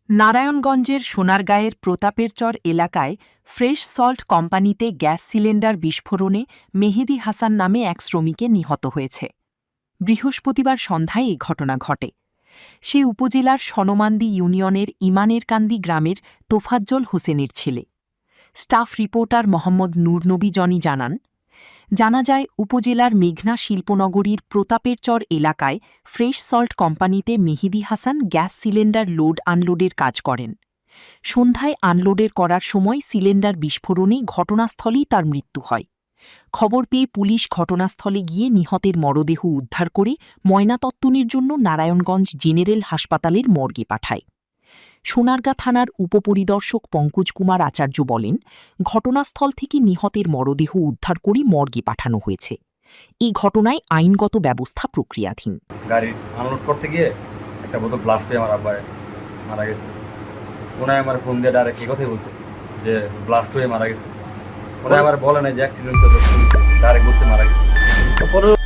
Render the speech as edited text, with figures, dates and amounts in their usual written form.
নারায়ণগঞ্জের সোনারগাঁয়ের প্রতাপেরচর এলাকায় fresh salt কোম্পানিতে গ্যাস সিলিন্ডার বিস্ফোরণে মেহেদী হাসান নামে এক শ্রমিকে নিহত হয়েছে। বৃহস্পতিবার সন্ধ্যায় এই ঘটনা ঘটে। সে উপজেলার সনমান্দি ইউনিয়নের ইমানেরকান্দি গ্রামের তোফাজ্জল হোসেনের ছেলে। Staff reporter Mohammad Nurnabi Johnny জানা যায়, উপজেলার মেঘনা শিল্পনগরীর প্রতাপেরচর এলাকায় ফ্রেশ সল্ট কোম্পানিতে মেহেদী হাসান গ্যাস সিলিন্ডার লোড আনলোডের কাজ করেন। সন্ধ্যায় আনলোডের করার সময় সিলিন্ডার বিস্ফোরণে ঘটনাস্থলেই তার মৃত্যু হয়। খবর পেয়ে পুলিশ ঘটনাস্থলে গিয়ে নিহতের মরদেহ উদ্ধার করে ময়নাতত্ত্বের জন্য নারায়ণগঞ্জ জেনারেল হাসপাতালের মর্গে পাঠায়। সোনারগাঁ থানার উপপরিদর্শক পঙ্কজ কুমার আচার্য বলেন, ঘটনাস্থল থেকে নিহতের মরদেহ উদ্ধার করে মর্গে পাঠানো হয়েছে। এই ঘটনায় আইনগত ব্যবস্থা প্রক্রিয়াধীন। গাড়ি আনলোড করতে গিয়ে একটা বোতল ব্লাস্ট হয়ে আমার আব্বা মারা গেছে। ওনায় আমার ফোন দিয়ে ডাইরেক্ট এই কথাই বলছে যে ব্লাস্ট হয়ে মারা গেছে। ওনায় আমার বলে নাই যে অ্যাক্সিডেন্ট ডাইরেক্ট বলছে মারা গেছে।